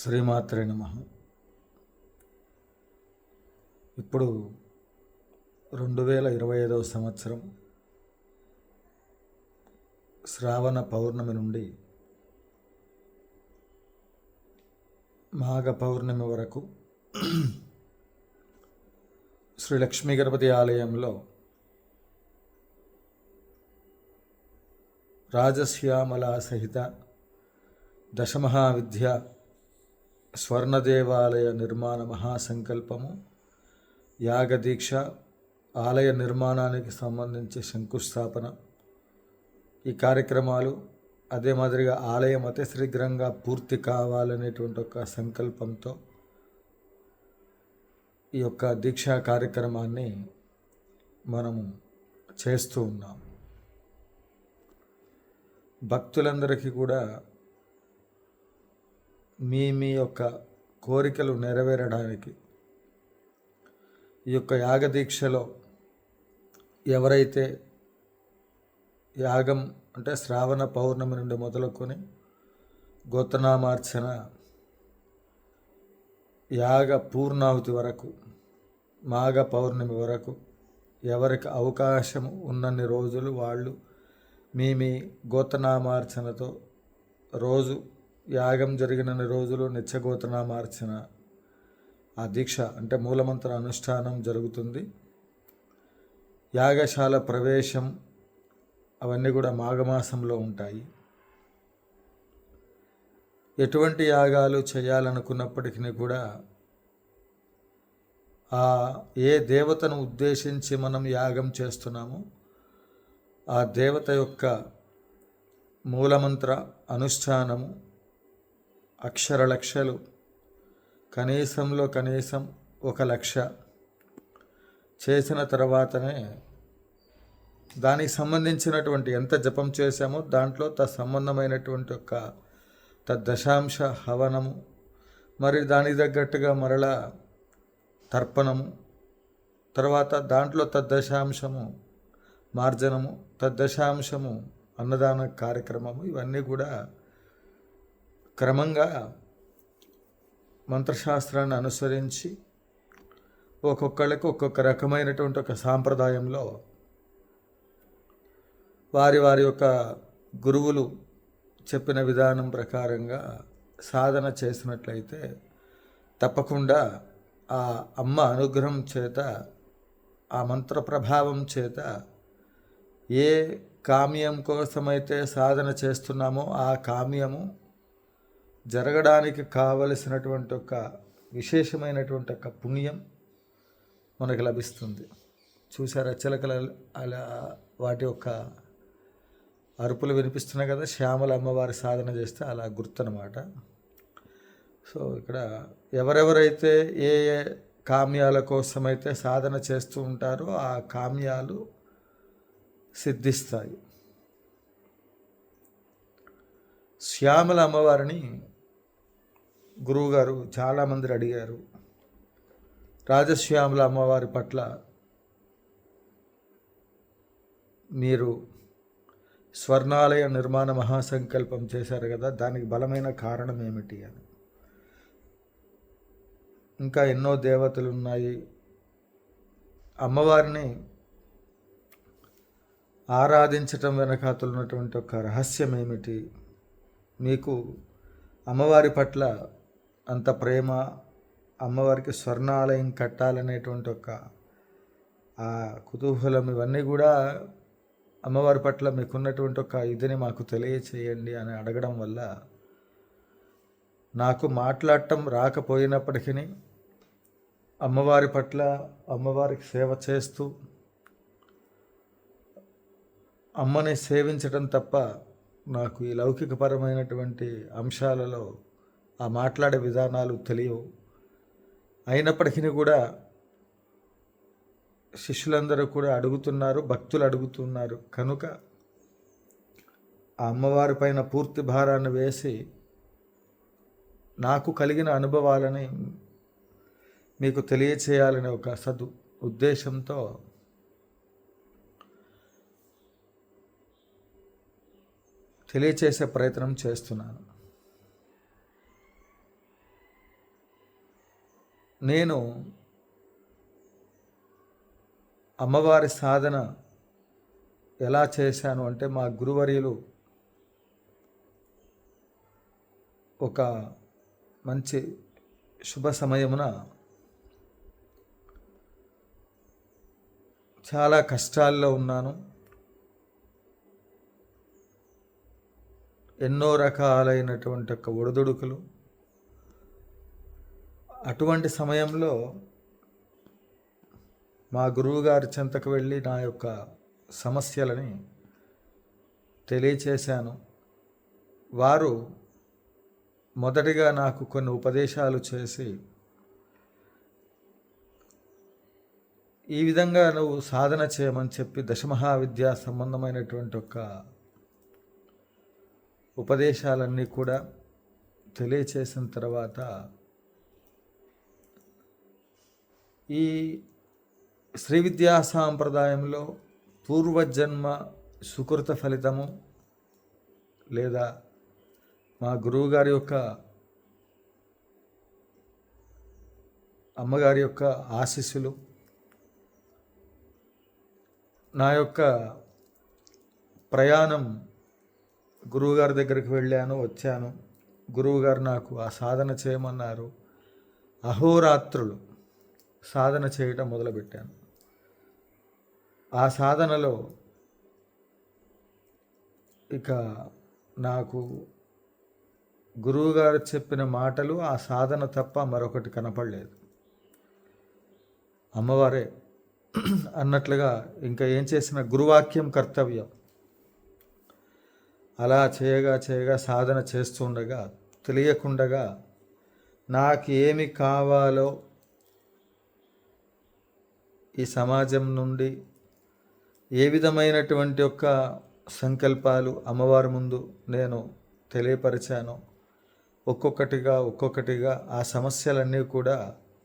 శ్రీమాత్రే నమః. ఇప్పుడు 2025వ సంవత్సరం శ్రావణ పౌర్ణమి నుండి మాఘ పౌర్ణమి వరకు శ్రీ లక్ష్మీ గణపతి ఆలయంలో రాజశ్యామల సహిత దశమహావిద్య స్వర్ణదేవాలయ నిర్మాణ మహాసంకల్పము, యాగదీక్ష, ఆలయ నిర్మాణానికి సంబంధించి శంకుస్థాపన, ఈ కార్యక్రమాలు అదే మాదిరిగా ఆలయం అతి శీఘ్రంగా పూర్తి కావాలనేటువంటి ఒక సంకల్పంతో ఈ యొక్క దీక్షా కార్యక్రమాన్ని మనము చేస్తూ ఉన్నాం. భక్తులందరికీ కూడా మీ యొక్క కోరికలు నెరవేరడానికి ఈ యొక్క యాగదీక్షలో ఎవరైతే యాగం అంటే శ్రావణ పౌర్ణమి నుండి మొదలుకొని గోతనామార్చన, యాగ పూర్ణాహుతి వరకు, మాఘ పౌర్ణమి వరకు ఎవరికి అవకాశం ఉన్నన్ని రోజులు వాళ్ళు మీ గోతనామార్చనతో రోజు యాగం జరిగినన్ని రోజులు నిత్యగోతనామార్చన, ఆ దీక్ష అంటే మూలమంత్ర అనుష్ఠానం జరుగుతుంది. యాగశాల ప్రవేశం అవన్నీ కూడా మాఘమాసంలో ఉంటాయి. ఎటువంటి యాగాలు చేయాలనుకున్నప్పటికీ కూడా ఏ దేవతను ఉద్దేశించి మనం యాగం చేస్తున్నామో ఆ దేవత యొక్క మూలమంత్ర అనుష్ఠానము అక్షర లక్షలు, కనీసంలో కనీసం 1,00,000 చేసిన తర్వాతనే దానికి సంబంధించినటువంటి ఎంత జపం చేశామో దాంట్లో సంబంధమైనటువంటి ఒక దశాంశ హవనము, మరి దానికి తగ్గట్టుగా మరలా తర్పణము, తర్వాత దాంట్లో తద్దశాంశము మార్జనము, తద్దశాంశము అన్నదాన కార్యక్రమము, ఇవన్నీ కూడా క్రమంగా మంత్రశాస్త్రాన్ని అనుసరించి ఒక్కొక్కళ్ళకి ఒక్కొక్క రకమైనటువంటి ఒక సాంప్రదాయంలో వారి యొక్క గురువులు చెప్పిన విధానం ప్రకారంగా సాధన చేసినట్లయితే తప్పకుండా ఆ అమ్మ అనుగ్రహం చేత, ఆ మంత్ర ప్రభావం చేత ఏ కామ్యం కోసమైతే సాధన చేస్తున్నామో ఆ కామ్యము జరగడానికి కావలసినటువంటి ఒక విశేషమైనటువంటి ఒక పుణ్యం మనకు లభిస్తుంది. చూసారా చిలకల అలా వాటి యొక్క అరుపులు వినిపిస్తున్నాయి కదా, శ్యామల అమ్మవారి సాధన చేస్తే అలా గుర్తనమాట. సో ఇక్కడ ఎవరెవరైతే ఏ ఏ కామ్యాల కోసమైతే సాధన చేస్తూ ఉంటారో ఆ కామ్యాలు సిద్ధిస్తాయి. శ్యామల అమ్మవారిని గురువుగారు చాలామంది అడిగారు. రాజశ్యామల అమ్మవారి పట్ల మీరు స్వర్ణాలయ నిర్మాణ మహాసంకల్పం చేశారు కదా, దానికి బలమైన కారణం ఏమిటి అని. ఇంకా ఎన్నో దేవతలు ఉన్నాయి. అమ్మవారిని ఆరాధించటం వెనకాతలు ఉన్నటువంటి ఒక రహస్యం ఏమిటి, మీకు అమ్మవారి పట్ల అంత ప్రేమ, అమ్మవారికి స్వర్ణాలయం కట్టాలనేటువంటి ఒక ఆ కుతూహలం, ఇవన్నీ కూడా అమ్మవారి పట్ల మీకున్నటువంటి ఒక ఇదిని మాకు తెలియచేయండి అని అడగడం వల్ల నాకు మాట్లాడటం రాకపోయినప్పటికీ అమ్మవారి పట్ల, అమ్మవారికి సేవ చేస్తూ అమ్మని సేవించడం తప్ప నాకు ఈ లౌకికపరమైనటువంటి అంశాలలో ఆ మాట్లాడే విధానాలు తెలియవు. అయినప్పటికీ కూడా శిష్యులందరూ కూడా అడుగుతున్నారు, భక్తులు అడుగుతున్నారు కనుక ఆ అమ్మవారి పైన పూర్తి భారాన్ని వేసి నాకు కలిగిన అనుభవాలని మీకు తెలియచేయాలనే ఒక ఉద్దేశంతో తెలియచేసే ప్రయత్నం చేస్తున్నాను. నేను అమ్మవారి సాధన ఎలా చేశాను అంటే, మా గురువర్యులు ఒక మంచి శుభ సమయమున చాలా కష్టాల్లో ఉన్నాను. ఎన్నో రకాలైనటువంటి ఒడిదుడుకులు. అటువంటి సమయంలో మా గురువుగారి చెంతకు వెళ్ళి నా యొక్క సమస్యలని తెలియచేశాను. వారు మొదటిగా నాకు కొన్ని ఉపదేశాలు చేసి, ఈ విధంగా నువ్వు సాధన చేయమని చెప్పి దశమహావిద్యా సంబంధమైనటువంటి ఉపదేశాలన్నీ కూడా తెలియచేసిన తర్వాత, ఈ శ్రీ విద్యా సాంప్రదాయంలో పూర్వజన్మ సుకృత ఫలితము లేదా మా గురువుగారి యొక్క అమ్మగారి యొక్క ఆశీస్సులు, నా యొక్క ప్రయాణం గురువుగారి దగ్గరికి వెళ్ళాను, వచ్చాను. గురువుగారు నాకు ఆ సాధన చేయమన్నారు. అహోరాత్రులు సాధన చేయటం మొదలుపెట్టాను. ఆ సాధనలో ఇక నాకు గురువుగారు చెప్పిన మాటలు, ఆ సాధన తప్ప మరొకటి కనపడలేదు. అమ్మవారే అన్నట్లుగా ఇంకా ఏం చేసిన గురువాక్యం కర్తవ్యం. అలా చేయగా సాధన చేస్తుండగా తెలియకుండగా నాకు ఏమి కావాలో ఈ సమాజం నుండి ఏ విధమైనటువంటి సంకల్పాలు అమ్మవారి ముందు నేను తెలియపరిచాను. ఒక్కొక్కటిగా ఆ సమస్యలన్నీ కూడా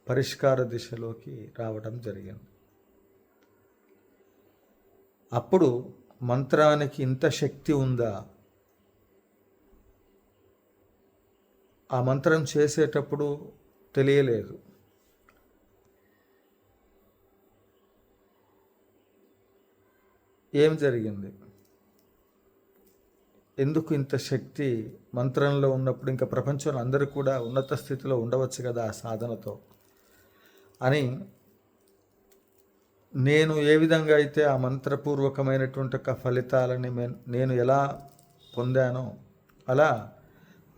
పరిష్కార దిశలోకి రావడం జరిగింది. అప్పుడు మంత్రానికి ఇంత శక్తి ఉందా? ఆ మంత్రం చేసేటప్పుడు తెలియలేదు. ఏం జరిగింది? ఎందుకు ఇంత శక్తి మంత్రంలో ఉన్నప్పుడు ఇంకా ప్రపంచంలో అందరూ కూడా ఉన్నత స్థితిలో ఉండవచ్చు కదా ఆ సాధనతో అని, నేను ఏ విధంగా అయితే ఆ మంత్రపూర్వకమైనటువంటి ఫలితాలని నేను ఎలా పొందానో, అలా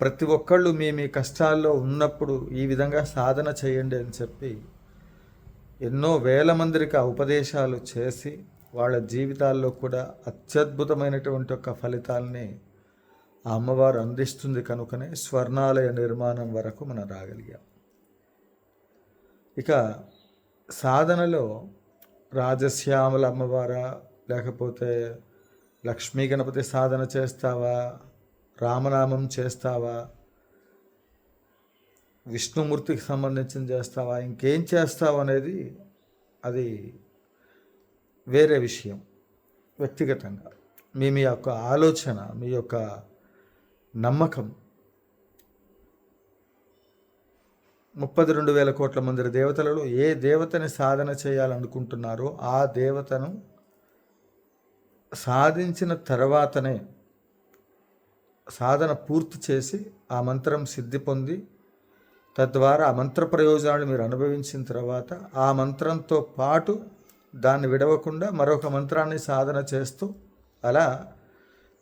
ప్రతి ఒక్కళ్ళు మీ కష్టాల్లో ఉన్నప్పుడు ఈ విధంగా సాధన చేయండి అని చెప్పి ఎన్నో వేల మందికి ఆ ఉపదేశాలు చేసి వాళ్ళ జీవితాల్లో కూడా అత్యద్భుతమైనటువంటి ఫలితాలని ఆ అమ్మవారు అందిస్తుంది. కనుకనే స్వర్ణాలయ నిర్మాణం వరకు మనం రాగలిగాం. ఇక సాధనలో రాజశ్యామల అమ్మవారా, లేకపోతే లక్ష్మీ గణపతి సాధన చేస్తావా, రామనామం చేస్తావా, విష్ణుమూర్తికి సంబంధించిన చేస్తావా, ఇంకేం చేస్తావు అనేది అది వేరే విషయం. వ్యక్తిగతంగా మీ యొక్క ఆలోచన, మీ యొక్క నమ్మకం. 32,000 కోట్ల మంది దేవతలలో ఏ దేవతని సాధన చేయాలనుకుంటున్నారో ఆ దేవతను సాధించిన తర్వాతనే, సాధన పూర్తి చేసి ఆ మంత్రం సిద్ధి పొంది తద్వారా ఆ మంత్ర ప్రయోజనాలు మీరు అనుభవించిన తర్వాత ఆ మంత్రంతో పాటు దాన్ని విడవకుండా మరొక మంత్రాన్ని సాధన చేస్తూ, అలా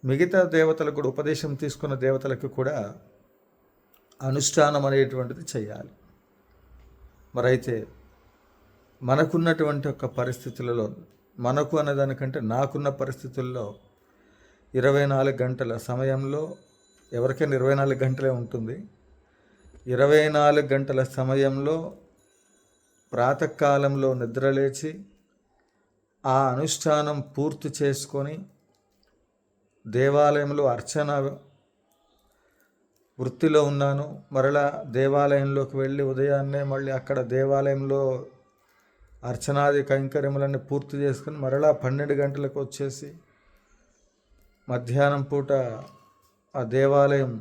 మిగతా దేవతలకు కూడా, ఉపదేశం తీసుకున్న దేవతలకు కూడా అనుష్ఠానం అనేటువంటిది చేయాలి. మరైతే మనకున్నటువంటి పరిస్థితులలో, మనకు అనేదానికంటే నాకున్న పరిస్థితుల్లో 24 గంటల సమయంలో, ఎవరికైనా 24 గంటలే ఉంటుంది. 24 గంటల సమయంలో ప్రాతకాలంలో నిద్రలేచి ఆ అనుష్ఠానం పూర్తి చేసుకొని దేవాలయంలో అర్చన వృత్తిలో ఉన్నాను. మరలా దేవాలయంలోకి వెళ్ళి ఉదయాన్నే మళ్ళీ అక్కడ దేవాలయంలో అర్చనాది కైంకర్యములన్నీ పూర్తి చేసుకుని మరలా 12 గంటలకు వచ్చేసి మధ్యాహ్నం పూట ఆ దేవాలయం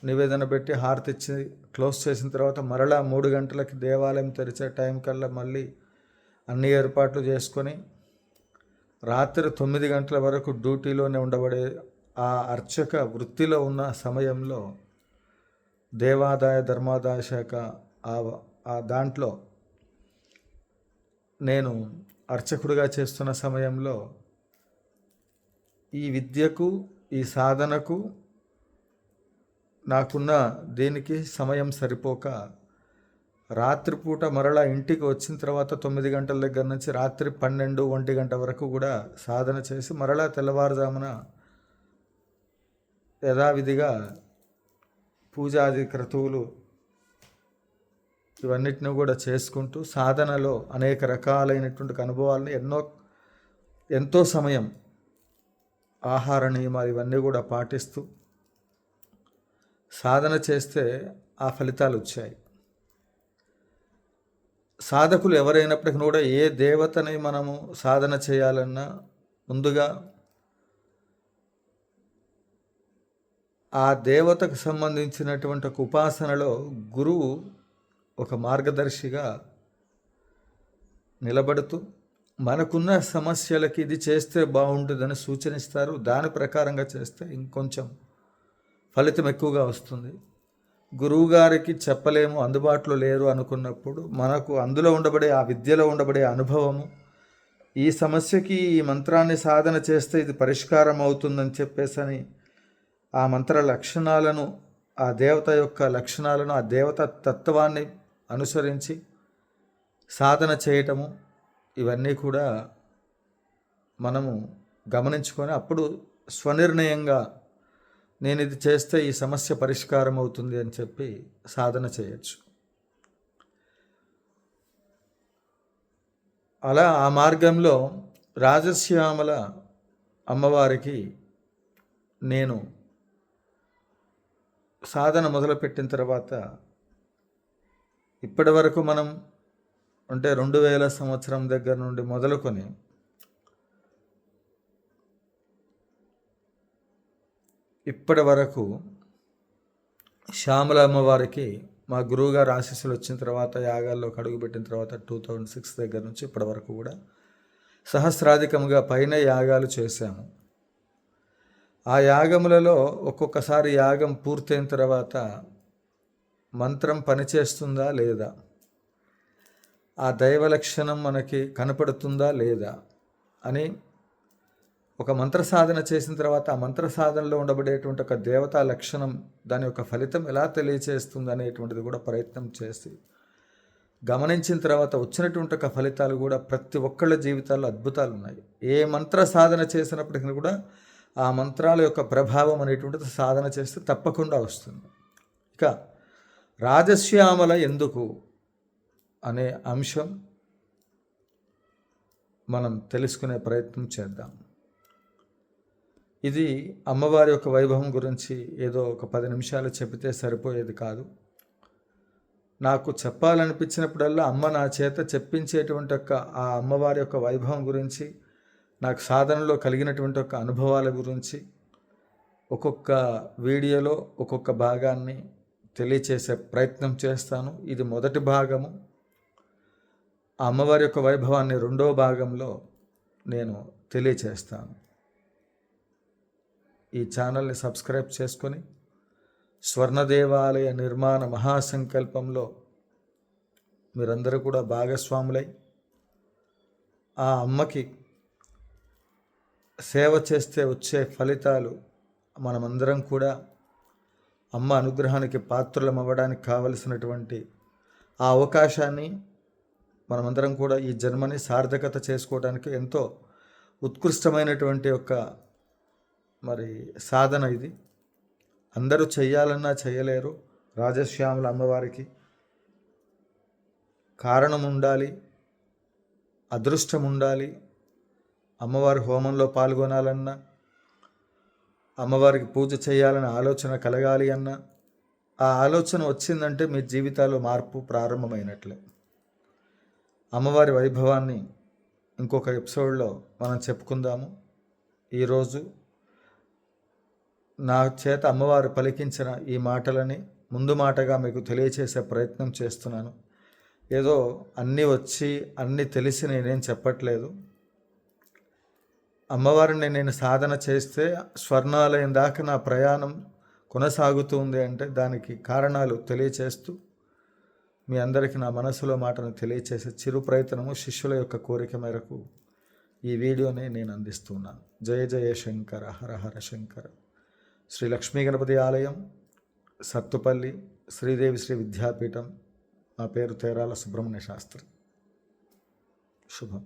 నివేదన పెట్టి హారతి ఇచ్చి క్లోజ్ చేసిన తర్వాత మరలా 3 గంటలకి దేవాలయం తెరిచే టైం కల్లా మళ్ళీ అన్ని ఏర్పాట్లు చేసుకొని రాత్రి 9 గంటల వరకు డ్యూటీలోనే ఉండబడే ఆ అర్చక వృత్తిలో ఉన్న సమయంలో దేవాదాయ ధర్మాదాయ శాఖ ఆ దాంట్లో నేను అర్చకుడిగా చేస్తున్న సమయంలో ఈ విద్యకు ఈ సాధనకు నాకున్న దీనికి సమయం సరిపోక రాత్రిపూట మరలా ఇంటికి వచ్చిన తర్వాత 9 గంటల దగ్గర నుంచి రాత్రి 12, 1 గంట వరకు కూడా సాధన చేసి మరలా తెల్లవారుజామున యథావిధిగా పూజాది క్రతువులు ఇవన్నిటిని కూడా చేసుకుంటూ సాధనలో అనేక రకాలైనటువంటి అనుభవాలను ఎంతో సమయం ఆహార నియమాలు ఇవన్నీ కూడా పాటిస్తూ సాధన చేస్తే ఆ ఫలితాలు వచ్చాయి. సాధకులు ఎవరైనప్పటికీ కూడా ఏ దేవతని మనము సాధన చేయాలన్నా ముందుగా ఆ దేవతకు సంబంధించినటువంటి ఒక ఉపాసనలో గురువు ఒక మార్గదర్శిగా నిలబడుతూ మనకున్న సమస్యలకి ఇది చేస్తే బాగుంటుందని సూచనిస్తారు. దాని ప్రకారంగా చేస్తే ఇంకొంచెం ఫలితం ఎక్కువగా వస్తుంది. గురువుగారికి చెప్పలేము, అందుబాటులో లేరు అనుకున్నప్పుడు మనకు అందులో ఉండబడే ఆ విద్యలో ఉండబడే అనుభవము ఈ సమస్యకి ఈ మంత్రాన్ని సాధన చేస్తే ఇది పరిష్కారం అవుతుందని చెప్పేసని ఆ మంత్ర లక్షణాలను, ఆ దేవత యొక్క లక్షణాలను, ఆ దేవత తత్వాన్ని అనుసరించి సాధన చేయటము ఇవన్నీ కూడా మనము గమనించుకొని అప్పుడు స్వనిర్ణయంగా నేను ఇది చేస్తే ఈ సమస్య పరిష్కారం అవుతుంది అని చెప్పి సాధన చేయొచ్చు. అలా ఆ మార్గంలో రాజశ్యామల అమ్మవారికి నేను సాధన మొదలుపెట్టిన తర్వాత ఇప్పటి వరకు మనం అంటే 2000 సంవత్సరం దగ్గర నుండి మొదలుకొని ఇప్పటి వరకు శ్యామల అమ్మవారికి మా గురువుగారు ఆశీస్సులు వచ్చిన తర్వాత యాగాల్లోకి అడుగుపెట్టిన తర్వాత 2006 దగ్గర నుంచి ఇప్పటి వరకు కూడా సహస్రాధికంగా పైన యాగాలు చేశాము. ఆ యాగములలో ఒక్కొక్కసారి యాగం పూర్తయిన తర్వాత మంత్రం పనిచేస్తుందా లేదా, ఆ దైవ లక్షణం మనకి కనపడుతుందా లేదా అని ఒక మంత్ర సాధన చేసిన తర్వాత ఆ మంత్ర సాధనలో ఉండబడేటువంటి ఒక దేవతా లక్షణం దాని యొక్క ఫలితం ఎలా తెలియచేస్తుంది అనేటువంటిది కూడా ప్రయత్నం చేసి గమనించిన తర్వాత వచ్చినటువంటి ఒక ఫలితాలు కూడా ప్రతి ఒక్కళ్ళ జీవితాల్లో అద్భుతాలు ఉన్నాయి. ఏ మంత్ర సాధన చేసినప్పటికీ కూడా ఆ మంత్రాల యొక్క ప్రభావం అనేటువంటిది సాధన చేస్తే తప్పకుండా వస్తుంది. ఇక రాజశ్యామల ఎందుకు అనే అంశం మనం తెలుసుకునే ప్రయత్నం చేద్దాం. ఇది అమ్మవారి యొక్క వైభవం గురించి ఏదో ఒక 10 నిమిషాలు చెబితే సరిపోయేది కాదు. నాకు చెప్పాలనిపించినప్పుడల్లా అమ్మ నా చేత చెప్పించేటువంటి ఆ అమ్మవారి యొక్క వైభవం గురించి, నాకు సాధనలో కలిగినటువంటి ఒక అనుభవాల గురించి ఒక్కొక్క వీడియోలో ఒక్కొక్క భాగాన్ని తెలియచేసే ప్రయత్నం చేస్తాను. ఇది మొదటి భాగము. ఆ అమ్మవారి యొక్క వైభవాన్ని రెండో భాగంలో నేను తెలియచేస్తాను. ఈ ఛానల్ని సబ్స్క్రైబ్ చేసుకొని స్వర్ణదేవాలయ నిర్మాణ మహాసంకల్పంలో మీరందరూ కూడా భాగస్వాములై ఆ అమ్మకి సేవ చేస్తే వచ్చే ఫలితాలు మనమందరం కూడా అమ్మ అనుగ్రహానికి పాత్రలం అవ్వడానికి కావలసినటువంటి ఆ అవకాశాన్ని మనమందరం కూడా ఈ జన్మని సార్థకత చేసుకోవడానికి ఎంతో ఉత్కృష్టమైనటువంటి ఒక సాధన ఇది. అందరూ చెయ్యాలన్నా చేయలేరు. రాజశ్యామల అమ్మవారికి కారణం ఉండాలి, అదృష్టం ఉండాలి. అమ్మవారి హోమంలో పాల్గొనాలన్నా, అమ్మవారికి పూజ చేయాలని ఆలోచన కలగాలి అన్నా, ఆ ఆలోచన వచ్చిందంటే మీ జీవితాల్లో మార్పు ప్రారంభమైనట్లే. అమ్మవారి వైభవాన్ని ఇంకొక ఎపిసోడ్లో మనం చెప్పుకుందాము. ఈరోజు నా చేత అమ్మవారు పలికించిన ఈ మాటలని ముందు మాటగా మీకు తెలియచేసే ప్రయత్నం చేస్తున్నాను. ఏదో అన్నీ వచ్చి అన్నీ తెలిసి నేనేం చెప్పట్లేదు. అమ్మవారిని నేను సాధన చేస్తే స్వర్ణాలయం దాకా నా ప్రయాణం కొనసాగుతుంది అంటే దానికి కారణాలు తెలియచేస్తూ మీ అందరికీ నా మనసులో మాటను తెలియచేసే చిరు ప్రయత్నము శిష్యుల యొక్క కోరిక మేరకు ఈ వీడియోని నేను అందిస్తున్నాను. జయ జయ శంకర, హర హర శంకర. శ్రీ లక్ష్మీ గణపతి ఆలయం, సత్తుపల్లి, శ్రీదేవి శ్రీ విద్యాపీఠం. నా పేరు తేరాల సుబ్రహ్మణ్య శాస్త్రి. శుభం.